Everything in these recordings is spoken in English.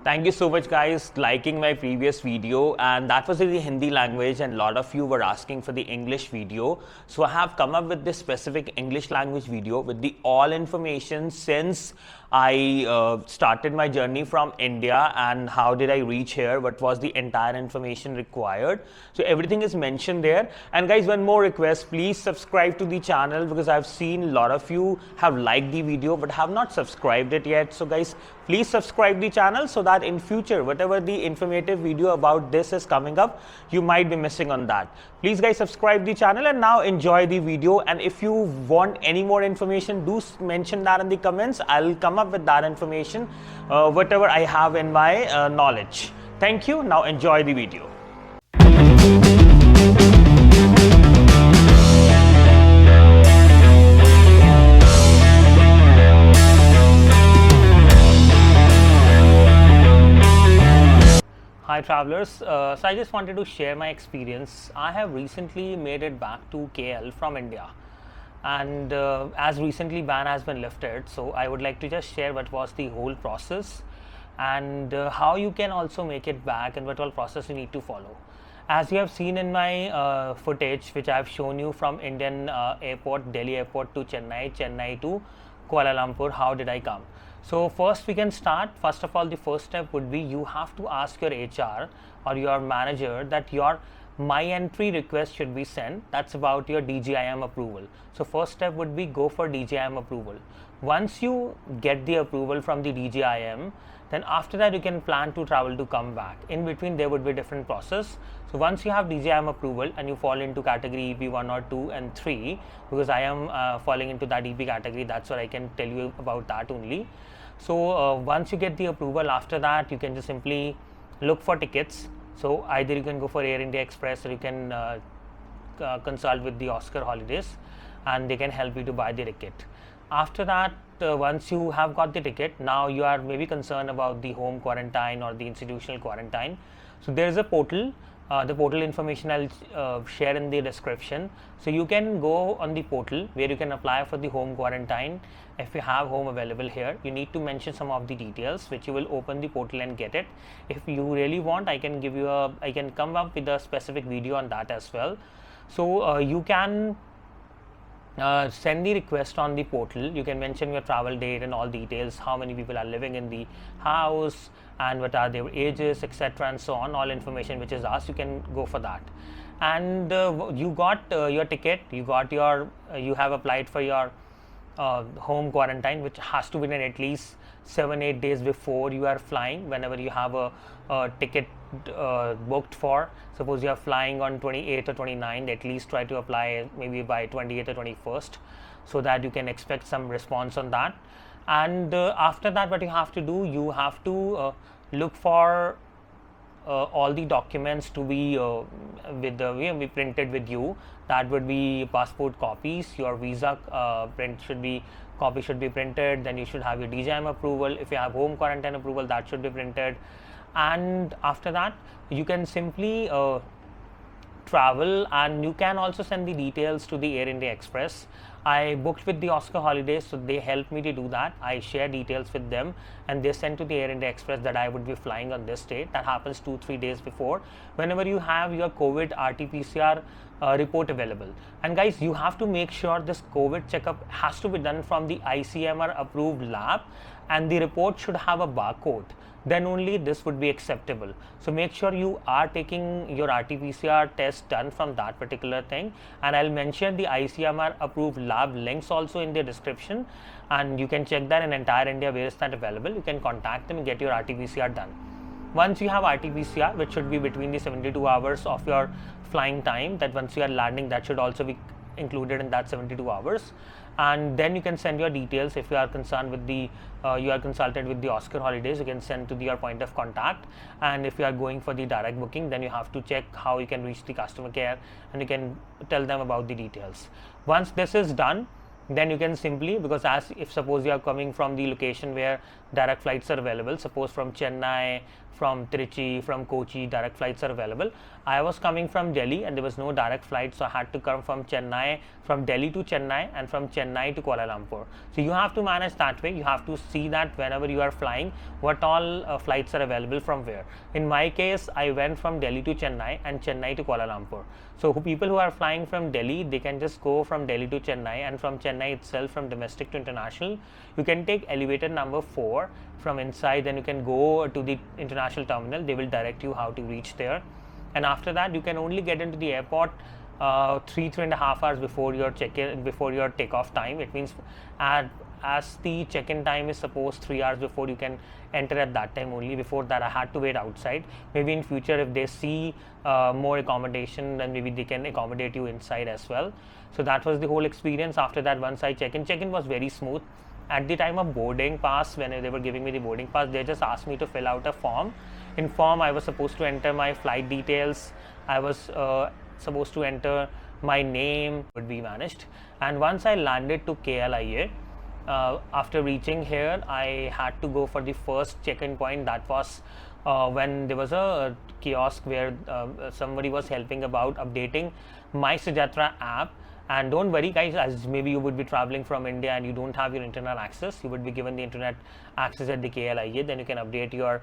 Thank you so much guys liking my previous video, and that was in the Hindi language and a lot of you were asking for the English video. So I have come up with this specific English language video with the all information since I started my journey from India and how did I reach here, what was the entire information required. So everything is mentioned there. And guys, one more request, please subscribe to the channel because I've seen a lot of you have liked the video but have not subscribed it yet. So guys, please subscribe the channel so that in future whatever the informative video about this is coming up, you might be missing on that. Please guys subscribe the channel and now enjoy the video, and if you want any more information, do mention that in the comments. I'll come up with that information, whatever I have in my knowledge. Thank you. Now enjoy the video. Hi travelers, so I just wanted to share my experience. I have recently made it back to KL from India, and as recently ban has been lifted, so I would like to just share what was the whole process and how you can also make it back and what all process you need to follow. As you have seen in my footage which I have shown you from Indian airport, Delhi airport to Chennai, Chennai to Kuala Lumpur, how did I come? So first we can start. First of all, the first step would be you have to ask your HR or your manager that your myentry request should be sent. That's about your DGIM approval. So first step would be go for DGIM approval. Once you get the approval from the DGIM, then after that you can plan to travel to come back. In between there would be different process. So once you have DGIM approval and you fall into category EP 1 or 2 and 3, because I am falling into that EP category, that's what I can tell you about that only. So once you get the approval, after that you can just simply look for tickets. So either you can go for Air India Express or you can consult with the Oscar Holidays and they can help you to buy the ticket. After that, once you have got the ticket, now you are maybe concerned about the home quarantine or the institutional quarantine. So there is a portal. The portal information I'll share in the description. So you can go on the portal where you can apply for the home quarantine. If you have home available here, you need to mention some of the details which you will open the portal and get it. If you really want, I can give you I can come up with a specific video on that as well. So you can send the request on the portal. You can mention your travel date and all details, how many people are living in the house and what are their ages, etc. and so on. All information which is asked, you can go for that. And you got your ticket, you have applied for your home quarantine, which has to be done at least 7-8 days before you are flying. Whenever you have a ticket booked for, suppose you are flying on 28th or 29th, at least try to apply maybe by 28th or 21st, so that you can expect some response on that. And after that, what you have to do, you have to look for all the documents to be be printed with you. That would be passport copies, your visa copy should be printed, then you should have your DGIM approval. If you have home quarantine approval, that should be printed. And after that you can simply travel, and you can also send the details to the Air India Express. I booked with the Oscar Holidays, so they helped me to do that. I share details with them and they sent to the Air India Express that I would be flying on this date. That happens 2-3 days before, whenever you have your COVID RT-PCR report available. And guys, you have to make sure this COVID checkup has to be done from the ICMR approved lab, and the report should have a barcode. Then only this would be acceptable. So make sure you are taking your RT-PCR test done from that particular thing, and I'll mention the ICMR approved lab links also in the description, and you can check that in entire India where is that available. You can contact them and get your RT-PCR done. Once you have RT-PCR, which should be between the 72 hours of your flying time, that once you are landing, that should also be included in that 72 hours. And then you can send your details. If you are concerned with the you are consulted with the Oscar Holidays, you can send to your point of contact. And if you are going for the direct booking, then you have to check how you can reach the customer care and you can tell them about the details. Once this is done, then you can simply, because as if suppose you are coming from the location where direct flights are available. Suppose from Chennai, from Trichy, from Kochi, direct flights are available. I was coming from Delhi and there was no direct flight, so I had to come from Chennai, from Delhi to Chennai, and from Chennai to Kuala Lumpur. So you have to manage that way. You have to see that whenever you are flying, what all flights are available from where. In my case, I went from Delhi to Chennai and Chennai to Kuala Lumpur. So people who are flying from Delhi, they can just go from Delhi to Chennai, and from Chennai itself, from domestic to international, you can take elevator number 4 from inside, then you can go to the international terminal. They will direct you how to reach there, and after that you can only get into the airport 3.5 hours before your check-in, before your takeoff time. It means as the check-in time is supposed 3 hours before, you can enter at that time only. Before that I had to wait outside. Maybe in future if they see more accommodation, then maybe they can accommodate you inside as well. So that was the whole experience. After that, once I check-in was very smooth. At the time of boarding pass, when they were giving me the boarding pass, they just asked me to fill out a form. In form I was supposed to enter my flight details. I was supposed to enter my name, would be vanished. And once I landed to KLIA, after reaching here, I had to go for the first check-in point. That was when there was a kiosk where somebody was helping about updating My Sujatra app. And don't worry guys, as maybe you would be traveling from India and you don't have your internet access, you would be given the internet access at the KLIA. Then you can update your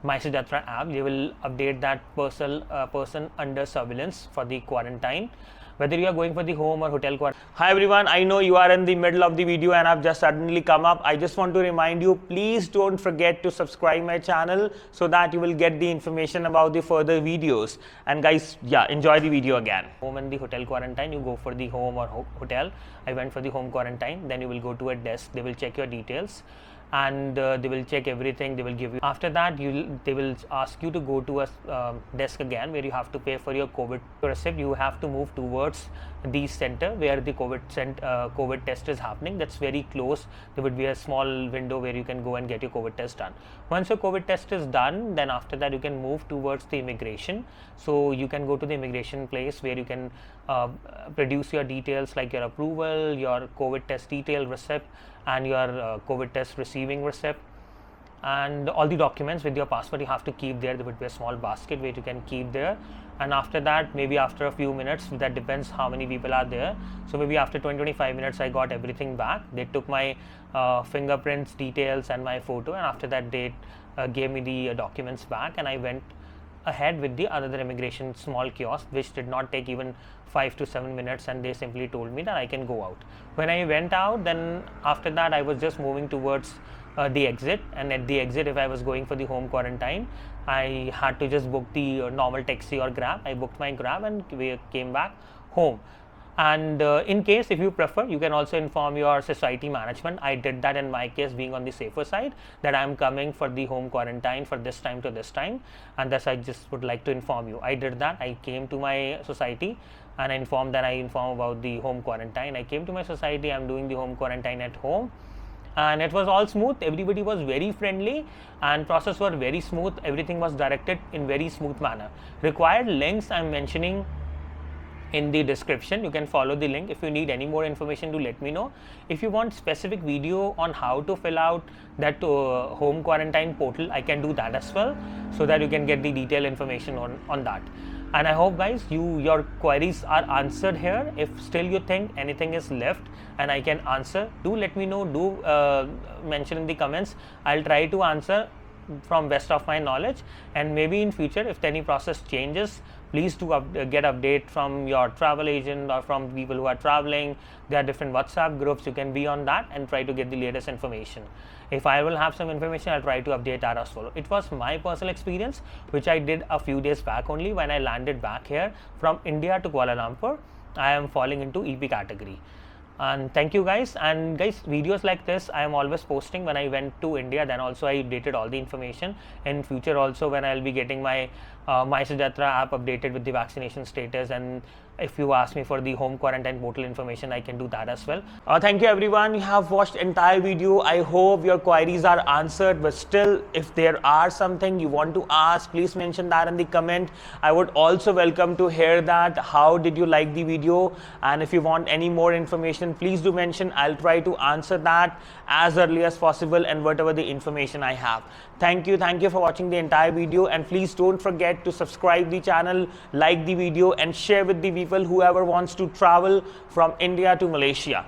My Sujatra app. They will update that person under surveillance for the quarantine, whether you are going for the home or hotel quarantine. Hi everyone, I know you are in the middle of the video and I've just suddenly come up. I just want to remind you, please don't forget to subscribe my channel so that you will get the information about the further videos. And guys, yeah, enjoy the video again. Home and the hotel quarantine, you go for the home or hotel. I went for the home quarantine. Then you will go to a desk. They will check your details, and they will check everything. They will give you, after that they will ask you to go to a desk again, where you have to pay for your COVID receipt. You have to move towards the center where the COVID test is happening. That's very close. There would be a small window where you can go and get your COVID test done. Once your COVID test is done, then after that you can move towards the immigration. So you can go to the immigration place where you can produce your details like your approval, your COVID test detail receipt, and your COVID test receiving receipt, and all the documents with your passport you have to keep there. There would be a small basket where you can keep there. And after that, maybe after a few minutes, that depends how many people are there. So maybe after 20-25 minutes I got everything back. They took my fingerprints, details and my photo, and after that they gave me the documents back, and I went ahead with the other immigration small kiosk, which did not take even 5 to 7 minutes, and they simply told me that I can go out. When I went out, then after that I was just moving towards the exit, and at the exit, if I was going for the home quarantine, I had to just book the normal taxi or Grab. I booked my Grab and we came back home. And in case if you prefer, you can also inform your society management. I did that in my case, being on the safer side, that I am coming for the home quarantine for this time to this time, and thus I just would like to inform you. I did that. I came to my society and I informed about the home quarantine. I came to my society. I'm doing the home quarantine at home, and it was all smooth. Everybody was very friendly and process were very smooth. Everything was directed in very smooth manner. Required links I'm mentioning in the description. You can follow the link. If you need any more information, do let me know. If you want specific video on how to fill out that home quarantine portal, I can do that as well, so that you can get the detailed information on that. And I hope guys your queries are answered here. If still you think anything is left and I can answer, do let me know. Do mention in the comments. I'll try to answer from best of my knowledge, and maybe in future if any process changes, please do get update from your travel agent or from people who are traveling. There are different WhatsApp groups. You can be on that and try to get the latest information. If I will have some information, I'll try to update that as well. It was my personal experience, which I did a few days back only when I landed back here from India to Kuala Lumpur. I am falling into EP category. And thank you guys. And guys, videos like this I am always posting. When I went to India, then also I updated all the information. In future also, when I'll be getting my My Sujatra app updated with the vaccination status and if you ask me for the home quarantine portal information, I can do that as well. Thank you everyone. You have watched entire video. I hope your queries are answered, but still if there are something you want to ask, please mention that in the comment. I would also welcome to hear that. How did you like the video? And if you want any more information, please do mention. I'll try to answer that as early as possible and whatever the information I have. Thank you for watching the entire video, and please don't forget to subscribe the channel, like the video and share with the people whoever wants to travel from India to Malaysia.